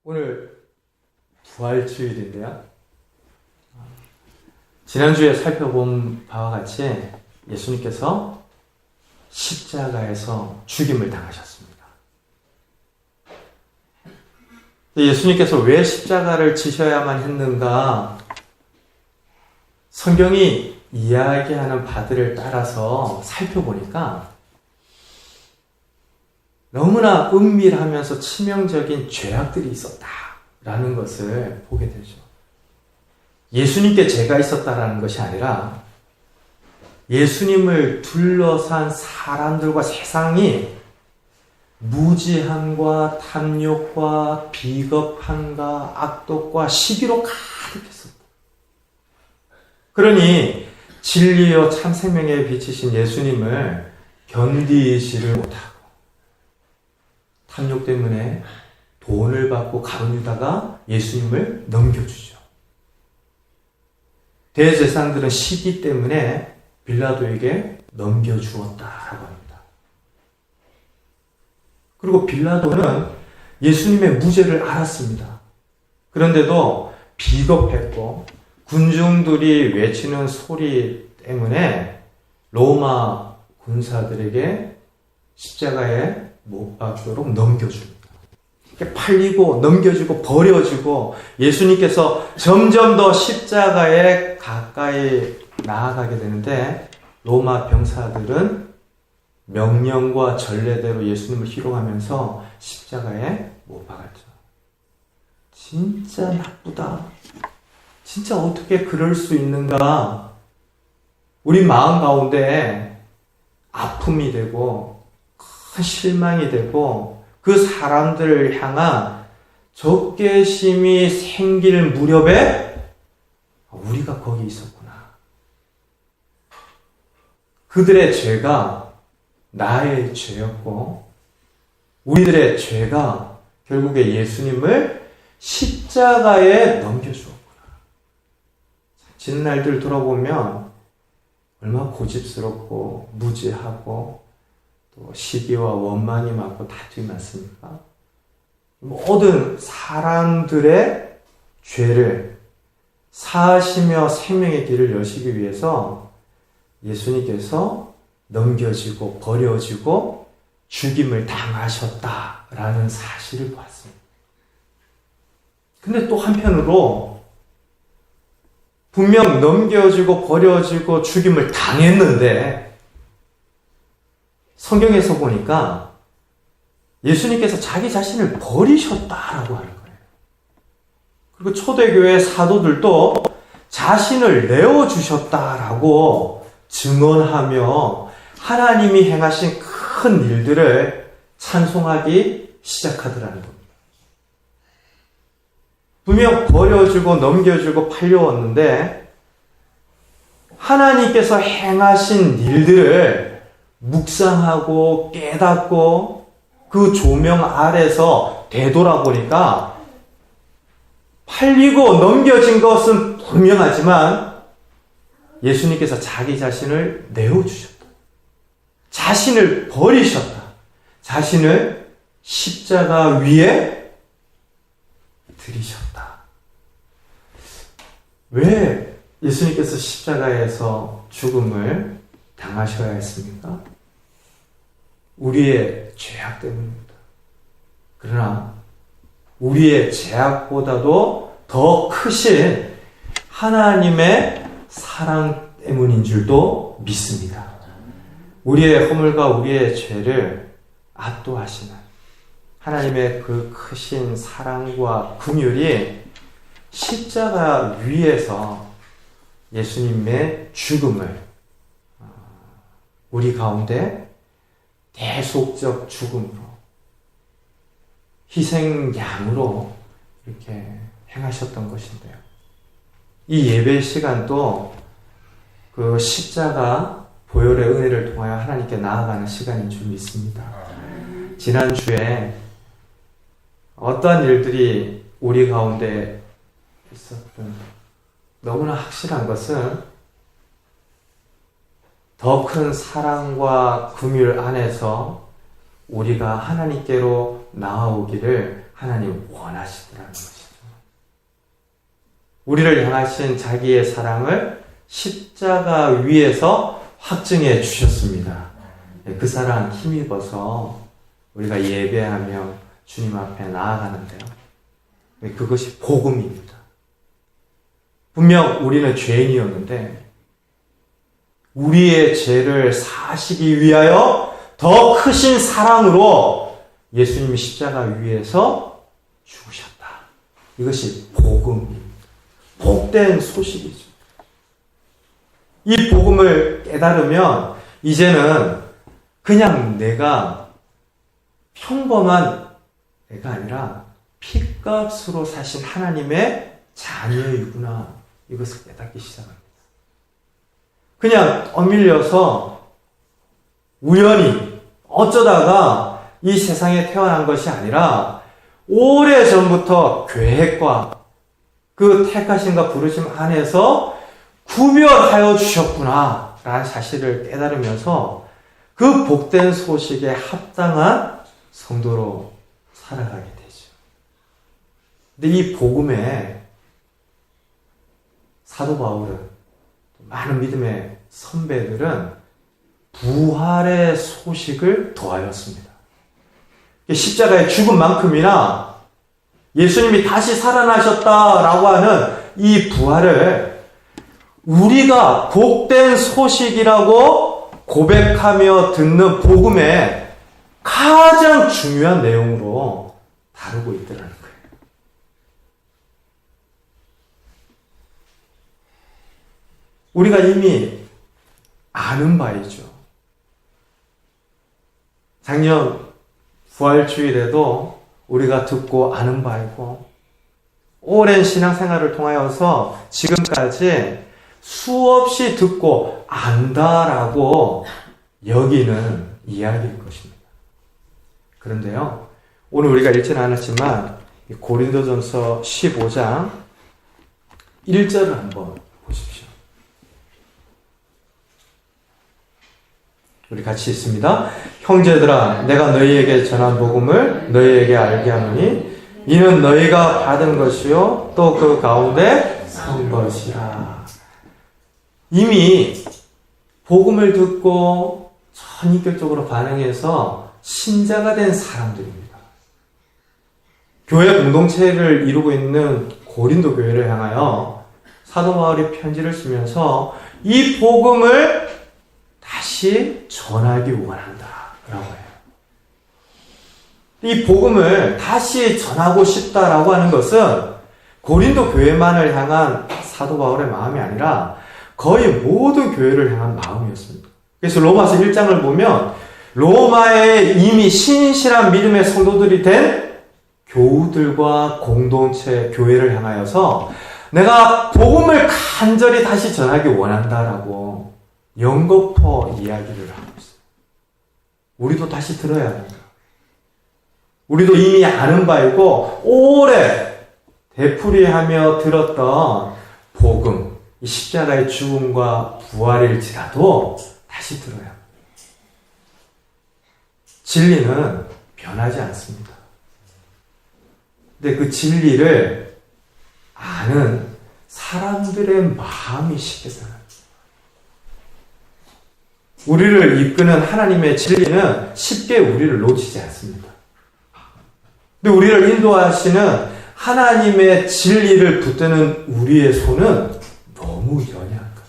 오늘 부활주일인데요. 지난주에 살펴본 바와 같이 예수님께서 십자가에서 죽임을 당하셨습니다. 예수님께서 왜 십자가를 지셔야만 했는가? 성경이 이야기하는 바들을 따라서 살펴보니까 너무나 은밀하면서 치명적인 죄악들이 있었다라는 것을 보게 되죠. 예수님께 죄가 있었다라는 것이 아니라 예수님을 둘러싼 사람들과 세상이 무지함과 탐욕과 비겁함과 악독과 시기로 가득했습니다. 그러니 진리요 참 생명에 비치신 예수님을 견디지를 못하고 탐욕 때문에 돈을 받고 가룟유다가 예수님을 넘겨주죠. 대제사장들은 시기 때문에 빌라도에게 넘겨주었다라고 합니다. 그리고 빌라도는 예수님의 무죄를 알았습니다. 그런데도 비겁했고 군중들이 외치는 소리 때문에 로마 군사들에게 십자가에 못 박도록 넘겨줍니다. 팔리고 넘겨주고 버려지고 예수님께서 점점 더 십자가에 가까이 나아가게 되는데 로마 병사들은 명령과 전례대로 예수님을 희롱하면서 십자가에 못 박았죠. 진짜 나쁘다. 진짜 어떻게 그럴 수 있는가? 우리 마음 가운데 아픔이 되고 큰 실망이 되고 그 사람들을 향한 적개심이 생길 무렵에 우리가 거기 있었구나. 그들의 죄가 나의 죄였고 우리들의 죄가 결국에 예수님을 십자가에 넘겨주었구나. 지난 날들 돌아보면 얼마나 고집스럽고 무지하고 또 시기와 원망이 많고 다툼이 많습니까? 모든 사람들의 죄를 사하시며 생명의 길을 여시기 위해서 예수님께서 넘겨지고 버려지고 죽임을 당하셨다라는 사실을 보았습니다. 근데 또 한편으로 분명 넘겨지고 버려지고 죽임을 당했는데 성경에서 보니까 예수님께서 자기 자신을 버리셨다라고 하는 거예요. 그리고 초대교회 사도들도 자신을 내어주셨다라고 증언하며 하나님이 행하신 큰 일들을 찬송하기 시작하더라는 겁니다. 분명 버려주고 넘겨주고 팔려왔는데 하나님께서 행하신 일들을 묵상하고 깨닫고 그 조명 아래서 되돌아보니까 팔리고 넘겨진 것은 분명하지만 예수님께서 자기 자신을 내어주셨다. 자신을 버리셨다. 자신을 십자가 위에 들이셨다. 왜 예수님께서 십자가에서 죽음을 당하셔야 했습니까? 우리의 죄악 때문입니다. 그러나 우리의 죄악보다도 더 크신 하나님의 사랑 때문인 줄도 믿습니다. 우리의 허물과 우리의 죄를 압도하시는 하나님의 그 크신 사랑과 긍휼이 십자가 위에서 예수님의 죽음을 우리 가운데 대속적 죽음으로 희생양으로 이렇게 행하셨던 것인데요. 이 예배 시간도 그 십자가 보혈의 은혜를 통하여 하나님께 나아가는 시간인 줄 믿습니다. 지난주에 어떠한 일들이 우리 가운데 있었든 너무나 확실한 것은 더 큰 사랑과 긍휼 안에서 우리가 하나님께로 나아오기를 하나님 원하시더라는 것이죠. 우리를 향하신 자기의 사랑을 십자가 위에서 확증해 주셨습니다. 그 사랑 힘입어서 우리가 예배하며 주님 앞에 나아가는데요. 그것이 복음입니다. 분명 우리는 죄인이었는데 우리의 죄를 사시기 위하여 더 크신 사랑으로 예수님이 십자가 위에서 죽으셨다. 이것이 복음입니다. 복된 소식이죠. 이 복음을 깨달으면 이제는 그냥 내가 평범한 애가 아니라 핏값으로 사신 하나님의 자녀이구나. 이것을 깨닫기 시작합니다. 그냥 떠밀려서 우연히 어쩌다가 이 세상에 태어난 것이 아니라 오래전부터 계획과 그 택하심과 부르심 안에서 구별하여 주셨구나 라는 사실을 깨달으면서 그 복된 소식에 합당한 성도로 살아가게 되죠. 근데 이 복음에 사도 바울은, 많은 믿음의 선배들은 부활의 소식을 더하였습니다. 십자가의 죽음만큼이나 예수님이 다시 살아나셨다라고 하는 이 부활을 우리가 복된 소식이라고 고백하며 듣는 복음의 가장 중요한 내용으로 다루고 있더라는 거예요. 우리가 이미 아는 바이죠. 작년 부활주일에도 우리가 듣고 아는 바이고 오랜 신앙생활을 통하여서 지금까지 수없이 듣고 안다라고 여기는 이야기일 것입니다. 그런데요, 오늘 우리가 읽지는 않았지만 고린도전서 15장 1절을 한번 보십시오. 우리 같이 읽습니다. 형제들아, 내가 너희에게 전한 복음을 너희에게 알게 하노니 이는 너희가 받은 것이요 또 그 가운데 선 것이라. 이미 복음을 듣고 전인격적으로 반응해서 신자가 된 사람들입니다. 교회 공동체를 이루고 있는 고린도 교회를 향하여 사도 바울이 편지를 쓰면서 이 복음을 다시 전하기 원한다 라고 해요. 이 복음을 다시 전하고 싶다라고 하는 것은 고린도 교회만을 향한 사도 바울의 마음이 아니라 거의 모든 교회를 향한 마음이었습니다. 그래서 로마서 1장을 보면 로마에 이미 신실한 믿음의 성도들이 된 교우들과 공동체 교회를 향하여서 내가 복음을 간절히 다시 전하기 원한다라고 연거푸 이야기를 하고 있어요. 우리도 다시 들어야 합니다. 우리도 이미 아는 바이고 오래 되풀이하며 들었던 복음, 이 십자가의 죽음과 부활일지라도 다시 들어야 합니다. 진리는 변하지 않습니다. 근데 그 진리를 아는 사람들의 마음이 시켜서는 우리를 이끄는 하나님의 진리는 쉽게 우리를 놓치지 않습니다. 근데 우리를 인도하시는 하나님의 진리를 붙드는 우리의 손은 너무 연약한 겁니다.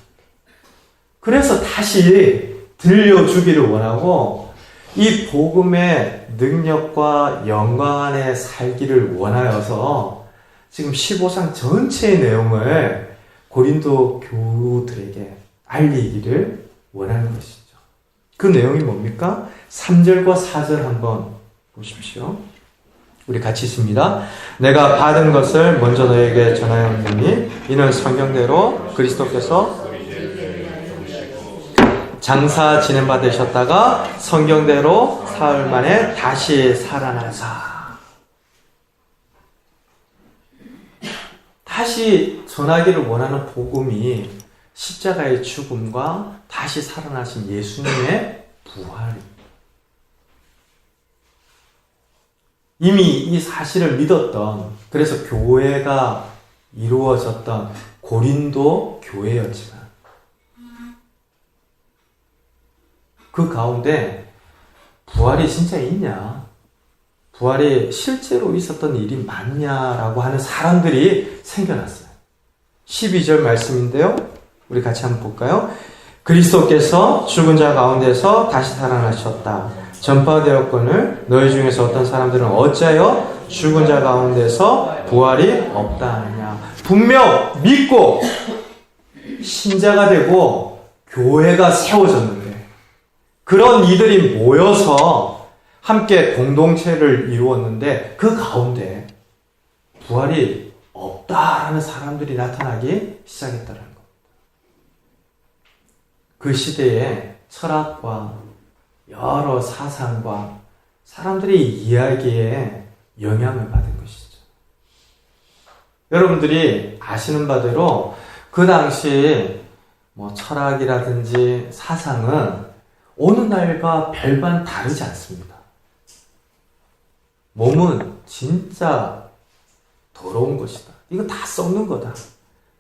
그래서 다시 들려주기를 원하고 이 복음의 능력과 영광 안에 살기를 원하여서 지금 15장 전체의 내용을 고린도 교우들에게 알리기를 원하는 것이죠. 그 내용이 뭡니까? 3절과 4절 한번 보십시오. 우리 같이 있습니다. 내가 받은 것을 먼저 너에게 전하였느니 이는 성경대로 그리스도께서 장사 진행받으셨다가 성경대로 사흘 만에 다시 살아나사. 다시 전하기를 원하는 복음이 십자가의 죽음과 다시 살아나신 예수님의 부활입니다. 이미 이 사실을 믿었던, 그래서 교회가 이루어졌던 고린도 교회였지만 그 가운데 부활이 진짜 있냐? 부활이 실제로 있었던 일이 맞냐라고 하는 사람들이 생겨났어요. 12절 말씀인데요. 우리 같이 한번 볼까요? 그리스도께서 죽은 자 가운데서 다시 살아나셨다. 전파되었거늘 너희 중에서 어떤 사람들은 어찌하여 죽은 자 가운데서 부활이 없다 하느냐. 분명 믿고 신자가 되고 교회가 세워졌는데 그런 이들이 모여서 함께 공동체를 이루었는데 그 가운데 부활이 없다라는 사람들이 나타나기 시작했다는 겁니다. 그 시대의 철학과 여러 사상과 사람들의 이야기에 영향을 받은 것이죠. 여러분들이 아시는 바대로 그 당시 철학이라든지 사상은 오늘날과 별반 다르지 않습니다. 몸은 진짜 더러운 것이다. 이거 다 썩는 거다.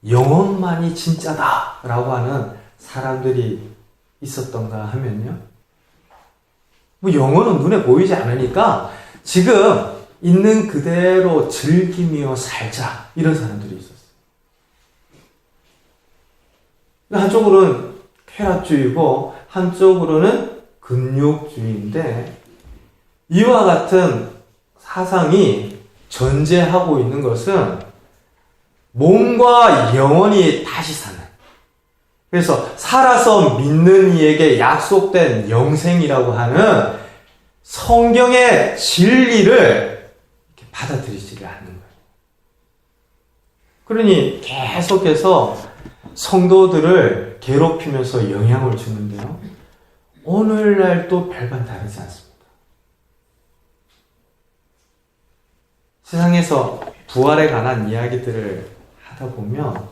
영혼만이 진짜다. 라고 하는 사람들이 있었던가 하면요. 영혼은 눈에 보이지 않으니까 지금 있는 그대로 즐기며 살자. 이런 사람들이 있었어요. 한쪽으로는 쾌락주의고 한쪽으로는 근육주의인데 이와 같은 사상이 전제하고 있는 것은 몸과 영혼이 다시 사는, 그래서 살아서 믿는 이에게 약속된 영생이라고 하는 성경의 진리를 받아들이지 않는 거예요. 그러니 계속해서 성도들을 괴롭히면서 영향을 주는데요. 오늘날도 별반 다르지 않습니다. 세상에서 부활에 관한 이야기들을 하다 보면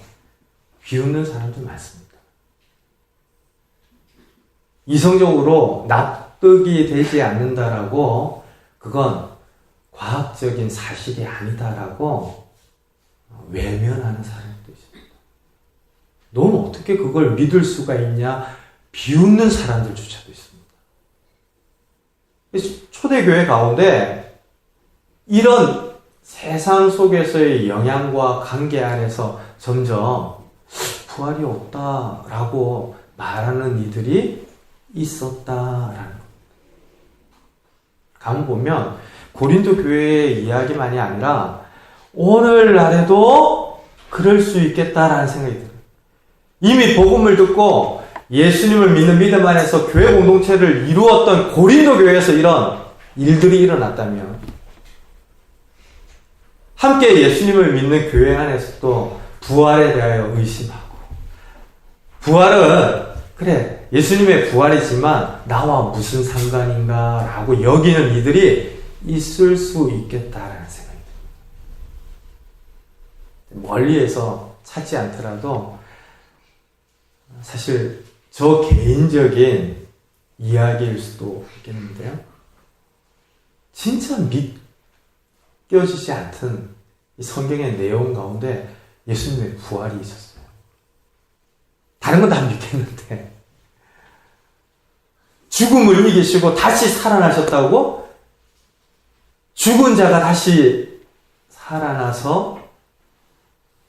비웃는 사람도 많습니다. 이성적으로 납득이 되지 않는다라고 그건 과학적인 사실이 아니다라고 외면하는 사람도 있습니다. 너는 어떻게 그걸 믿을 수가 있냐 비웃는 사람들조차도 있습니다. 초대교회 가운데 이런 세상 속에서의 영향과 관계 안에서 점점 부활이 없다라고 말하는 이들이 있었다라는 겁니다. 가보면 고린도 교회의 이야기만이 아니라 오늘날에도 그럴 수 있겠다라는 생각이 들어요. 이미 복음을 듣고 예수님을 믿는 믿음 안에서 교회 공동체를 이루었던 고린도 교회에서 이런 일들이 일어났다면 함께 예수님을 믿는 교회 안에서도 부활에 대하여 의심하고 부활은 그래 예수님의 부활이지만 나와 무슨 상관인가 라고 여기는 이들이 있을 수 있겠다라는 생각이 듭니다. 멀리에서 찾지 않더라도 사실 저 개인적인 이야기일 수도 있겠는데요. 진짜 믿겨지지 않던 이 성경의 내용 가운데 예수님의 부활이 있었어요. 다른 건 다 믿겠는데 죽음을 이기시고 다시 살아나셨다고? 죽은 자가 다시 살아나서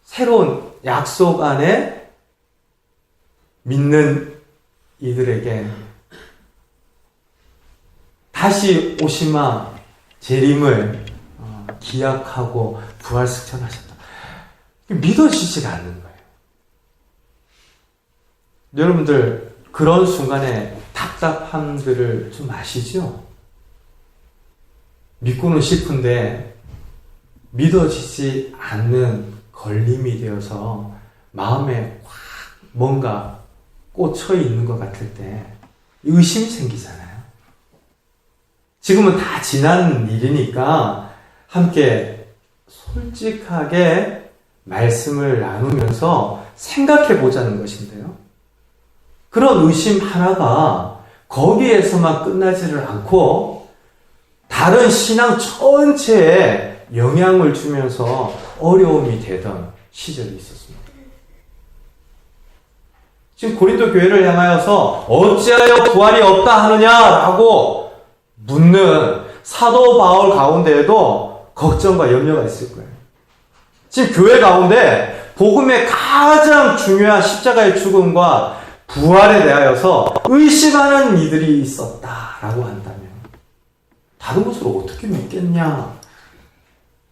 새로운 약속 안에 믿는 이들에게 다시 오시마 재림을 기약하고 부활승천하셨다. 믿어지지가 않는 거예요. 여러분들 그런 순간에 답답함들을 좀 아시죠? 믿고는 싶은데 믿어지지 않는 걸림이 되어서 마음에 확 뭔가 꽂혀 있는 것 같을 때 의심이 생기잖아요. 지금은 다 지난 일이니까 함께 솔직하게 말씀을 나누면서 생각해 보자는 것인데요. 그런 의심 하나가 거기에서만 끝나지를 않고 다른 신앙 전체에 영향을 주면서 어려움이 되던 시절이 있었습니다. 지금 고린도 교회를 향하여서 어찌하여 부활이 없다 하느냐라고 묻는 사도 바울 가운데에도 걱정과 염려가 있을 거예요. 지금 교회 가운데 복음의 가장 중요한 십자가의 죽음과 부활에 대하여서 의심하는 이들이 있었다라고 한다면 다른 것을 어떻게 믿겠냐?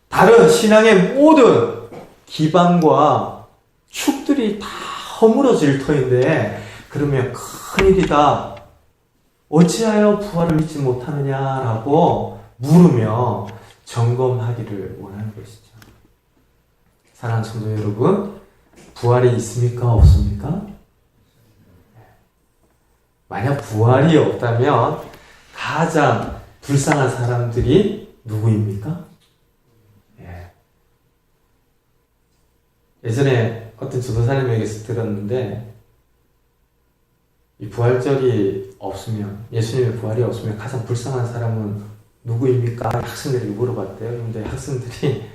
다른 신앙의 모든 기반과 축들이 다 허물어질 터인데 그러면 큰일이다. 어찌하여 부활을 믿지 못하느냐라고 물으며 점검하기를 원하는 것이죠. 사랑하는 성도 여러분, 부활이 있습니까? 없습니까? 만약 부활이 없다면 가장 불쌍한 사람들이 누구입니까? 예전에 어떤 전도사님에게서 들었는데 이 부활절이 없으면, 예수님의 부활이 없으면 가장 불쌍한 사람은 누구입니까? 학생들에게 물어봤대요. 근데 학생들이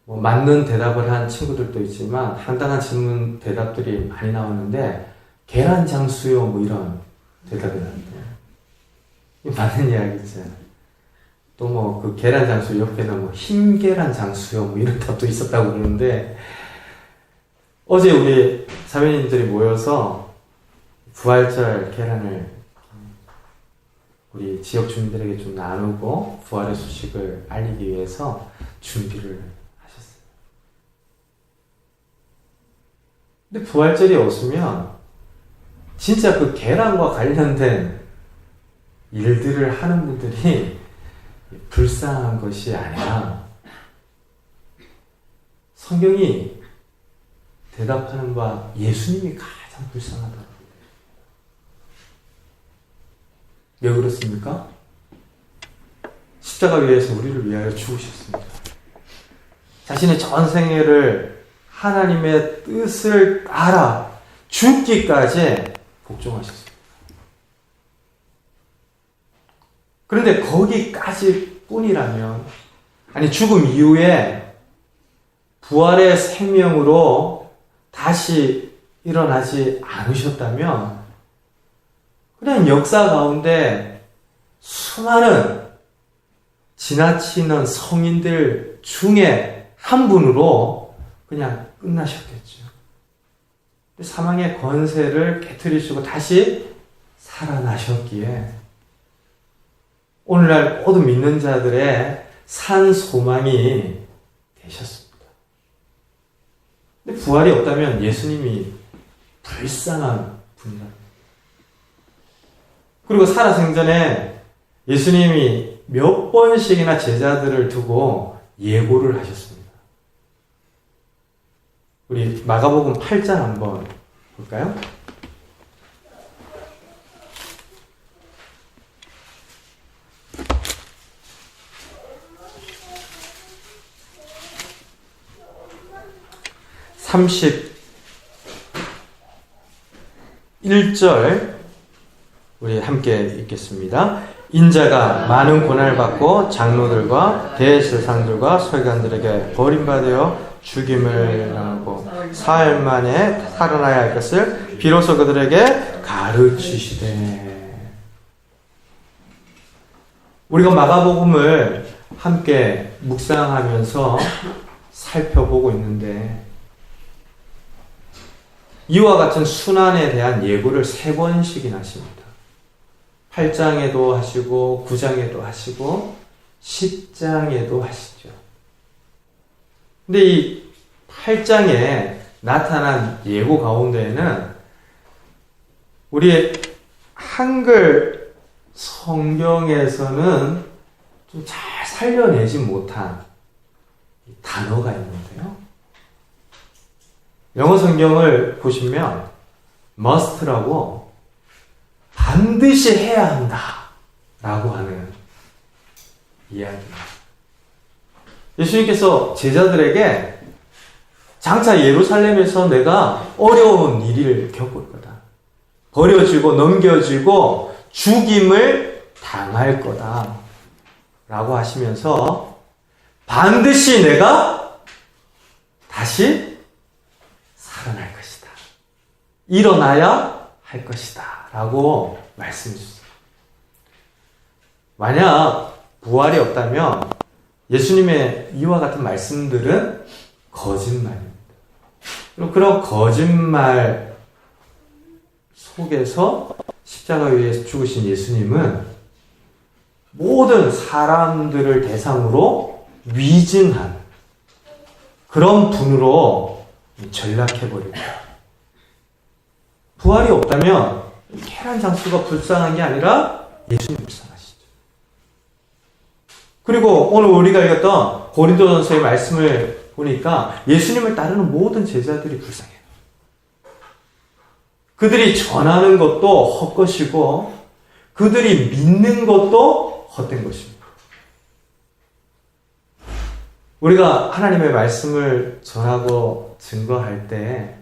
뭐 맞는 대답을 한 친구들도 있지만 황당한 질문 대답들이 많이 나왔는데 계란 장수요 뭐 이런 대답이 나왔대요. 이 맞는 이야기죠. 또 뭐 그 계란 장수 옆에는 뭐 흰 계란 장수요 뭐 이런 답도 있었다고 그러는데 어제 우리 사회인들이 모여서 부활절 계란을 우리 지역 주민들에게 좀 나누고 부활의 소식을 알리기 위해서 준비를 하셨어요. 근데 부활절이 없으면 진짜 그 계란과 관련된 일들을 하는 분들이 불쌍한 것이 아니라 성경이 대답하는 바 예수님이 가장 불쌍하다. 왜 그렇습니까? 십자가 위에서 우리를 위하여 죽으셨습니다. 자신의 전생애를 하나님의 뜻을 따라 죽기까지 복종하셨습니다. 그런데 거기까지 뿐이라면, 아니 죽음 이후에 부활의 생명으로 다시 일어나지 않으셨다면 그냥 역사 가운데 수많은 지나치는 성인들 중에 한 분으로 그냥 끝나셨겠죠. 사망의 권세를 깨트리시고 다시 살아나셨기에 오늘날 모든 믿는 자들의 산 소망이 되셨습니다. 근데 부활이 없다면 예수님이 불쌍한 분이다. 그리고 살아생전에 예수님이 몇 번씩이나 제자들을 두고 예고를 하셨습니다. 우리 마가복음 8장 한번 볼까요? (31절) 우리 함께 읽겠습니다. 인자가 많은 고난을 받고 장로들과 대제사장들과 서기관들에게 버림받아 죽임을 당하고 사흘 만에 살아나야 할 것을 비로소 그들에게 가르치시되. 우리가 마가복음을 함께 묵상하면서 살펴보고 있는데 이와 같은 순환에 대한 예고를 3번씩이나 하십니다. 8장에도 하시고 9장에도 하시고 10장에도 하시죠. 근데 이 8장에 나타난 예고 가운데에는 우리 한글 성경에서는 좀 잘 살려내지 못한 단어가 있는데요. 영어 성경을 보시면 must라고 반드시 해야 한다 라고 하는 이야기입니다. 예수님께서 제자들에게 장차 예루살렘에서 내가 어려운 일을 겪을 거다. 버려지고 넘겨지고 죽임을 당할 거다. 라고 하시면서 반드시 내가 다시 살아날 것이다. 일어나야 할 것이다. 라고 말씀해 주세요. 만약 부활이 없다면 예수님의 이와 같은 말씀들은 거짓말입니다. 그리고 그런 거짓말 속에서 십자가 위에서 죽으신 예수님은 모든 사람들을 대상으로 위증한 그런 분으로 전락해버리고, 부활이 없다면 계란 장수가 불쌍한 게 아니라 예수님이 불쌍하시죠. 그리고 오늘 우리가 읽었던 고린도전서의 말씀을 보니까 예수님을 따르는 모든 제자들이 불쌍해요. 그들이 전하는 것도 헛것이고 그들이 믿는 것도 헛된 것입니다. 우리가 하나님의 말씀을 전하고 증거할 때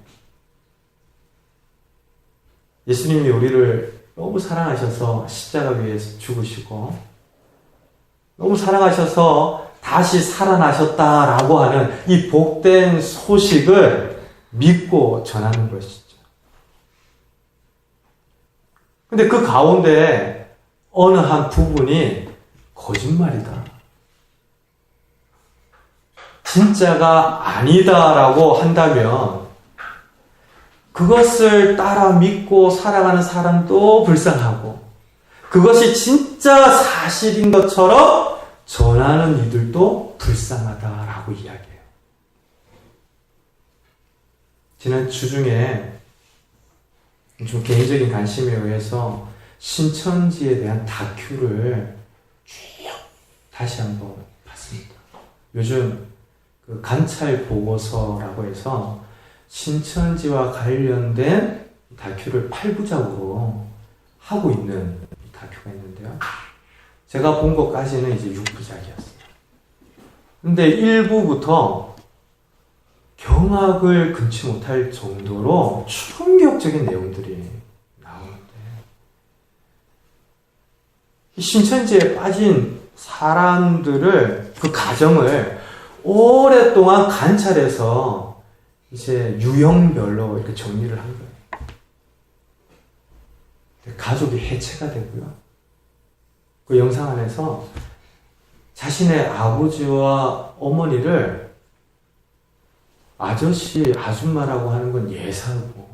예수님이 우리를 너무 사랑하셔서 십자가 위에서 죽으시고 너무 사랑하셔서 다시 살아나셨다라고 하는 이 복된 소식을 믿고 전하는 것이죠. 근데 그 가운데 어느 한 부분이 거짓말이다, 진짜가 아니다라고 한다면 그것을 따라 믿고 살아가는 사람도 불쌍하고 그것이 진짜 사실인 것처럼 전하는 이들도 불쌍하다라고 이야기해요. 지난 주 중에 좀 개인적인 관심에 의해서 신천지에 대한 다큐를 쭉 다시 한번 봤습니다. 요즘 그 관찰 보고서라고 해서 신천지와 관련된 다큐를 8부작으로 하고 있는 다큐가 있는데요. 제가 본 것까지는 이제 6부작이었어요. 근데 1부부터 경악을 금치 못할 정도로 충격적인 내용들이 나오는데, 이 신천지에 빠진 사람들을, 그 가정을 오랫동안 관찰해서 이제 유형별로 이렇게 정리를 한 거예요. 가족이 해체가 되고요. 그 영상 안에서 자신의 아버지와 어머니를 아저씨, 아줌마라고 하는 건 예사고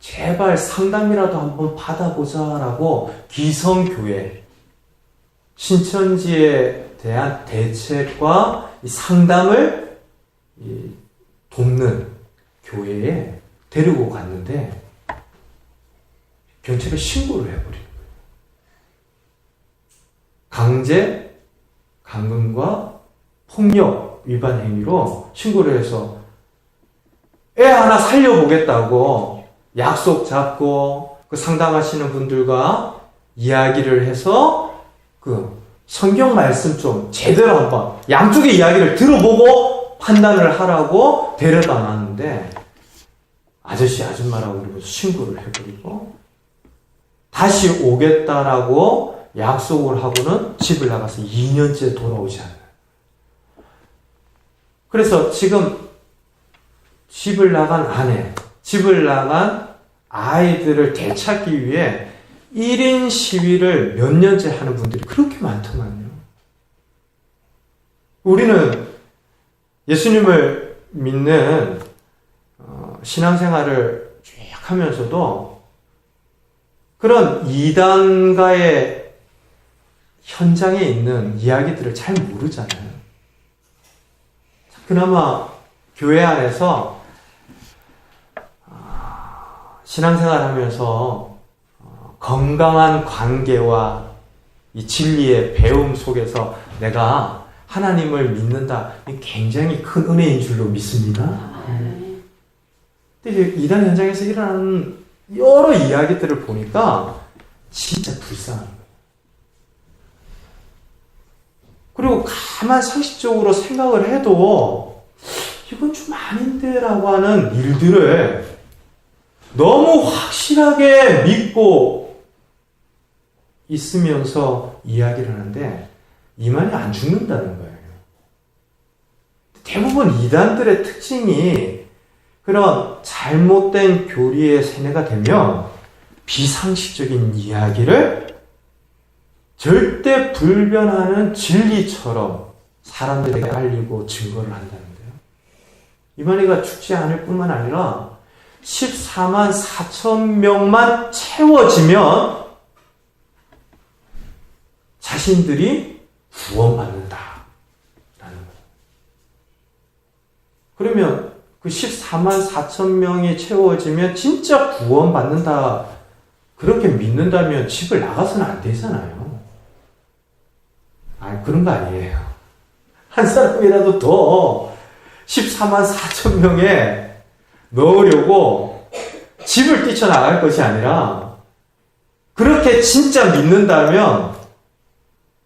제발 상담이라도 한번 받아보자라고 기성교회, 신천지에 대한 대책과 이 상담을 돕는 교회에 데리고 갔는데 경찰에 신고를 해버린 거예요. 강제, 감금과 폭력 위반 행위로 신고를 해서 애 하나 살려보겠다고 약속 잡고 그 상담하시는 분들과 이야기를 해서 그 성경 말씀 좀 제대로 한번 양쪽의 이야기를 들어보고 판단을 하라고 데려다 놨는데 아저씨, 아줌마라고 그러면서 신고를 해버리고 다시 오겠다라고 약속을 하고는 집을 나가서 2년째 돌아오지 않아요. 그래서 지금 집을 나간 아내, 집을 나간 아이들을 되찾기 위해 1인 시위를 몇 년째 하는 분들이 그렇게 많더만요. 우리는 예수님을 믿는 신앙생활을 쭉 하면서도 그런 이단가의 현장에 있는 이야기들을 잘 모르잖아요. 그나마 교회 안에서 신앙생활 하면서 건강한 관계와 이 진리의 배움 속에서 내가 하나님을 믿는다, 굉장히 큰 은혜인 줄로 믿습니다. 근데 이단 현장에서 일어나는 여러 이야기들을 보니까 진짜 불쌍한 거예요. 그리고 가만 상식적으로 생각을 해도 이건 좀 아닌데 라고 하는 일들을 너무 확실하게 믿고 있으면서 이야기를 하는데 이만희 안 죽는다는 거예요. 대부분 이단들의 특징이 그런 잘못된 교리의 세뇌가 되면 비상식적인 이야기를 절대 불변하는 진리처럼 사람들에게 알리고 증거를 한다는데요. 이만희가 죽지 않을 뿐만 아니라 14만 4천 명만 채워지면 자신들이 구원받는다라는 거예요. 그러면 그 14만 4천 명이 채워지면 진짜 구원받는다 그렇게 믿는다면 집을 나가서는 안 되잖아요. 그런 거 아니에요. 한 사람이라도 더 14만 4천 명에 넣으려고 집을 뛰쳐나갈 것이 아니라 그렇게 진짜 믿는다면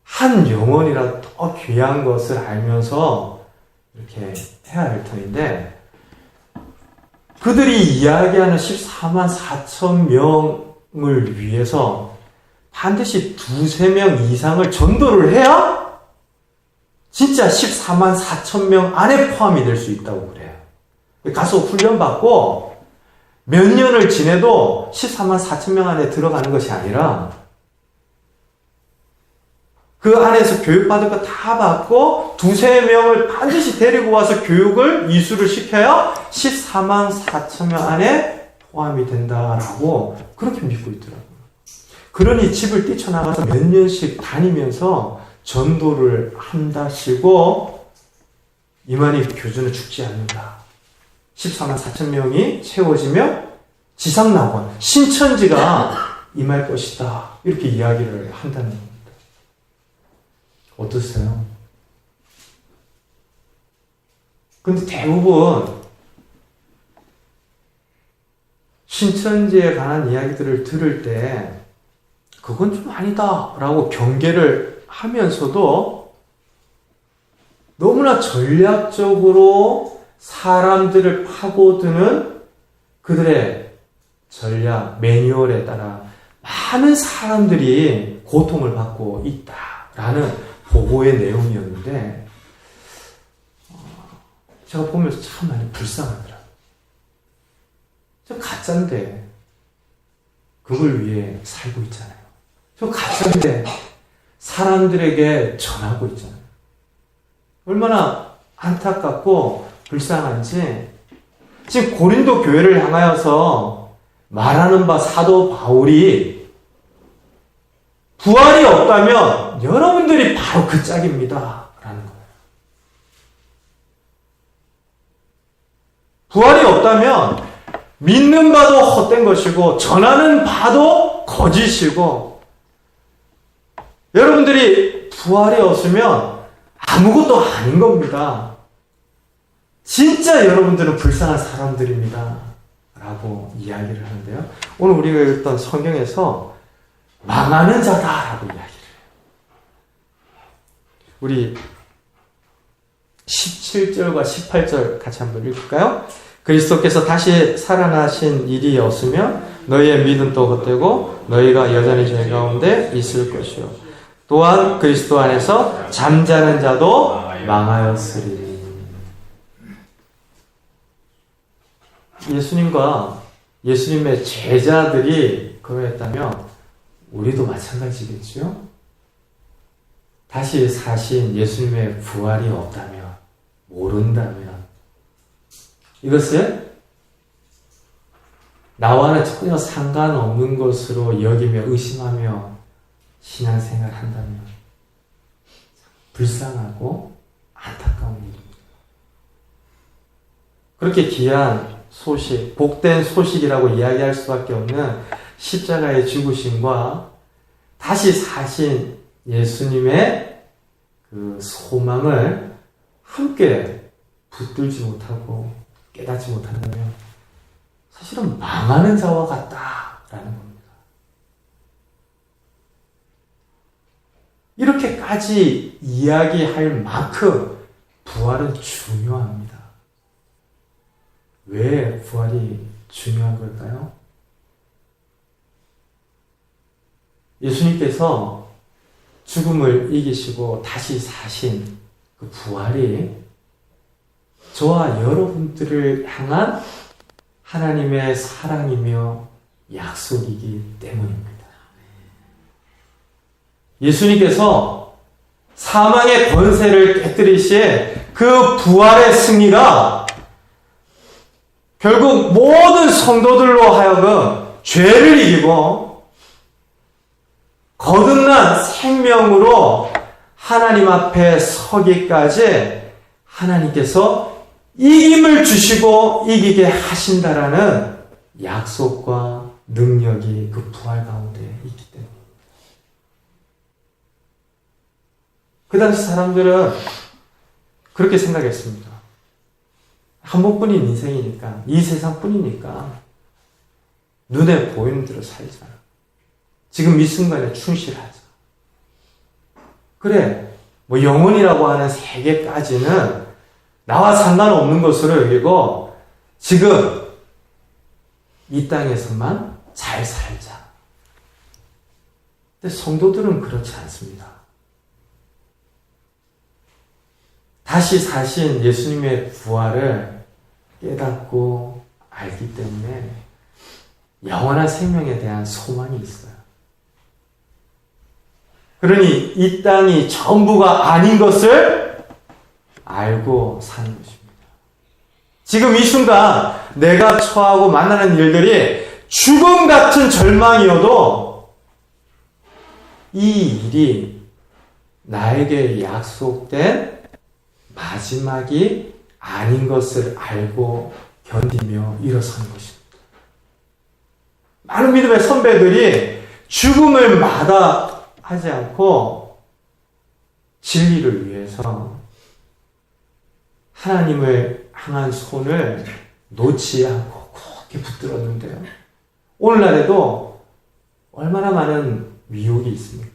한 영혼이라도 더 귀한 것을 알면서 이렇게 해야 할 터인데 그들이 이야기하는 14만 4천 명을 위해서 반드시 2-3명 이상을 전도를 해야 진짜 14만 4천 명 안에 포함이 될 수 있다고 그래요. 가서 훈련받고 몇 년을 지내도 14만 4천 명 안에 들어가는 것이 아니라 그 안에서 교육받을 거 다 받고 2-3명을 반드시 데리고 와서 교육을 이수를 시켜야 14만 4천 명 안에 포함이 된다라고 그렇게 믿고 있더라고요. 그러니 집을 뛰쳐나가서 몇 년씩 다니면서 전도를 한다시고 이만희 교주는 죽지 않는다. 14만 4천 명이 채워지면 지상낙원, 신천지가 임할 것이다. 이렇게 이야기를 한다는 겁니다. 어떠세요? 근데 대부분 신천지에 관한 이야기들을 들을 때 그건 좀 아니다 라고 경계를 하면서도 너무나 전략적으로 사람들을 파고드는 그들의 전략, 매뉴얼에 따라 많은 사람들이 고통을 받고 있다라는 보고의 내용이었는데 제가 보면서 참 많이 불쌍하더라고요. 저 가짜인데 그걸 위해 살고 있잖아요. 저 가짜인데 사람들에게 전하고 있잖아요. 얼마나 안타깝고 불쌍한지 지금 고린도 교회를 향하여서 말하는 바 사도 바울이 부활이 없다면 여러분들이 바로 그 짝입니다. 라는 거예요. 부활이 없다면 믿는 바도 헛된 것이고 전하는 바도 거짓이고 여러분들이 부활이 없으면 아무것도 아닌 겁니다. 진짜 여러분들은 불쌍한 사람들입니다. 라고 이야기를 하는데요. 오늘 우리가 읽었던 성경에서 망하는 자다라고 이야기를 해요. 우리 17절과 18절 같이 한번 읽을까요? 그리스도께서 다시 살아나신 일이 없으면 너희의 믿음도 헛되고 너희가 여전히 죄 가운데 있을 것이요. 또한 그리스도 안에서 잠자는 자도 망하였으리. 예수님과 예수님의 제자들이 그러했다면 우리도 마찬가지겠죠? 다시 사신 예수님의 부활이 없다면, 모른다면 이것을 나와는 전혀 상관없는 것으로 여기며 의심하며 신앙생활 한다면 불쌍하고 안타까운 일입니다. 그렇게 귀한 소식, 복된 소식이라고 이야기할 수밖에 없는 십자가의 죽으심과 다시 사신 예수님의 그 소망을 함께 붙들지 못하고 깨닫지 못한다면 사실은 망하는 자와 같다라는 겁니다. 이렇게까지 이야기할 만큼 부활은 중요합니다. 왜 부활이 중요한 걸까요? 예수님께서 죽음을 이기시고 다시 사신 그 부활이 저와 여러분들을 향한 하나님의 사랑이며 약속이기 때문입니다. 예수님께서 사망의 권세를 깨뜨리신 그 부활의 승리가 결국 모든 성도들로 하여금 죄를 이기고 거듭난 생명으로 하나님 앞에 서기까지 하나님께서 이김을 주시고 이기게 하신다라는 약속과 능력이 그 부활 가운데 있기 때문입니다. 그 당시 사람들은 그렇게 생각했습니다. 한 번뿐인 인생이니까, 이 세상뿐이니까 눈에 보이는 대로 살자. 지금 이 순간에 충실하자. 그래, 뭐 영혼이라고 하는 세계까지는 나와 상관없는 것으로 여기고 지금 이 땅에서만 잘 살자. 근데 성도들은 그렇지 않습니다. 다시 사신 예수님의 부활을 깨닫고 알기 때문에 영원한 생명에 대한 소망이 있어요. 그러니 이 땅이 전부가 아닌 것을 알고 사는 것입니다. 지금 이 순간 내가 처하고 만나는 일들이 죽음 같은 절망이어도 이 일이 나에게 약속된 마지막이 아닌 것을 알고 견디며 일어서는 것입니다. 많은 믿음의 선배들이 죽음을 마다하지 않고 진리를 위해서 하나님을 향한 손을 놓지 않고 굳게 붙들었는데요. 오늘날에도 얼마나 많은 위혹이 있습니까?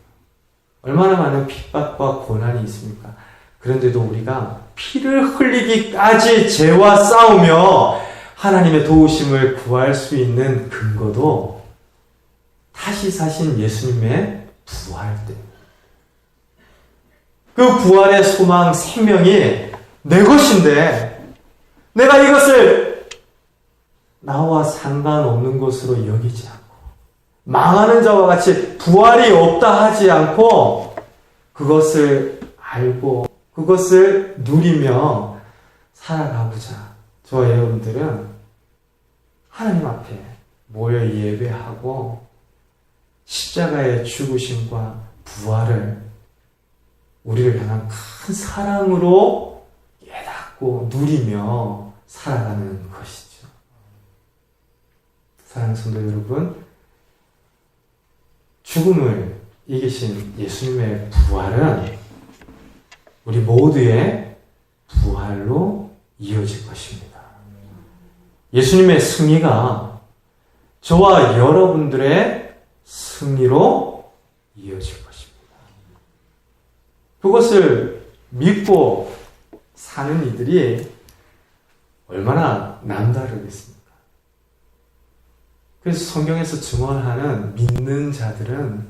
얼마나 많은 핍박과 고난이 있습니까? 그런데도 우리가 피를 흘리기까지 죄와 싸우며 하나님의 도우심을 구할 수 있는 근거도 다시 사신 예수님의 부활 때문입니다. 그 부활의 소망, 생명이 내 것인데 내가 이것을 나와 상관없는 것으로 여기지 않고 망하는 자와 같이 부활이 없다 하지 않고 그것을 알고 그것을 누리며 살아가고자 저와 여러분들은 하나님 앞에 모여 예배하고 십자가의 죽으심과 부활을 우리를 향한 큰 사랑으로 깨닫고 누리며 살아가는 것이죠. 사랑하는 성도 여러분, 죽음을 이기신 예수님의 부활은 우리 모두의 부활로 이어질 것입니다. 예수님의 승리가 저와 여러분들의 승리로 이어질 것입니다. 그것을 믿고 사는 이들이 얼마나 남다르겠습니까? 그래서 성경에서 증언하는 믿는 자들은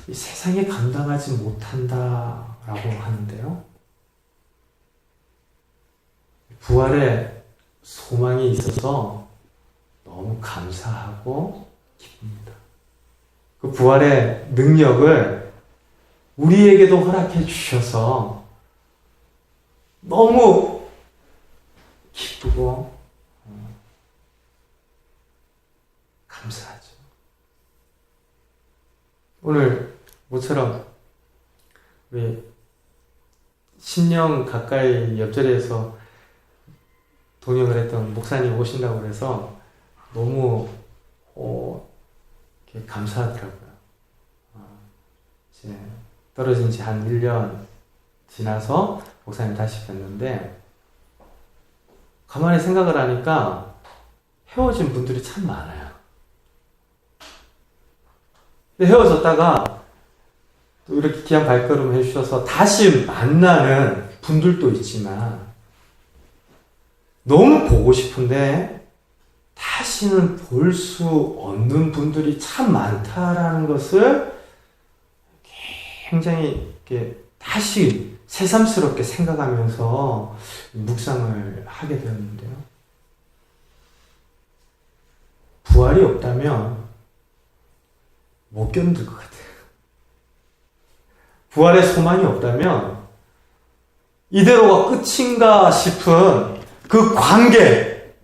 이 세상에 감당하지 못한다라고 하는데요. 부활의 소망이 있어서 너무 감사하고 기쁩니다. 그 부활의 능력을 우리에게도 허락해 주셔서 너무 기쁘고 감사하죠. 오늘 모처럼 우리 신령 가까이 옆자리에서 동역을 했던 목사님 오신다고 그래서 너무 감사하더라고요. 이제 떨어진 지 한 1년 지나서 목사님 다시 뵀는데 가만히 생각을 하니까 헤어진 분들이 참 많아요. 근데 헤어졌다가 또 이렇게 귀한 발걸음 해주셔서 다시 만나는 분들도 있지만 너무 보고 싶은데 다시는 볼 수 없는 분들이 참 많다라는 것을 굉장히 이렇게 다시 새삼스럽게 생각하면서 묵상을 하게 되었는데요. 부활이 없다면 못 견딜 것 같아요. 부활의 소망이 없다면 이대로가 끝인가 싶은 그 관계,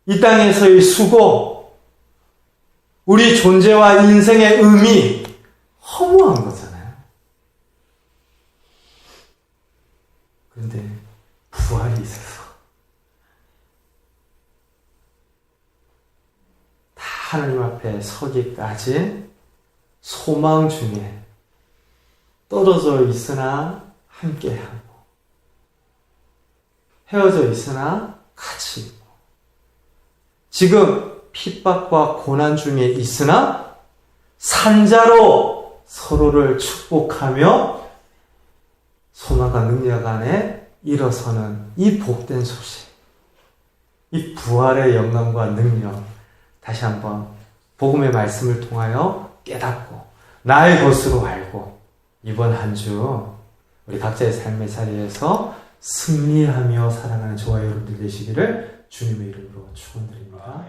이 땅에서의 수고, 우리 존재와 인생의 의미, 허무한 거잖아요. 그런데 부활이 있어서 다 하나님 앞에 서기까지 소망 중에 떨어져 있으나 함께하고 헤어져 있으나 같이 있고 지금 핍박과 고난 중에 있으나 산자로 서로를 축복하며 소망과 능력 안에 일어서는 이 복된 소식, 이 부활의 영광과 능력, 다시 한번 복음의 말씀을 통하여 깨닫고 나의 것으로 알고 이번 한 주 우리 각자의 삶의 자리에서 승리하며 살아가는 저와 여러분들 되시기를 주님의 이름으로 축원드립니다.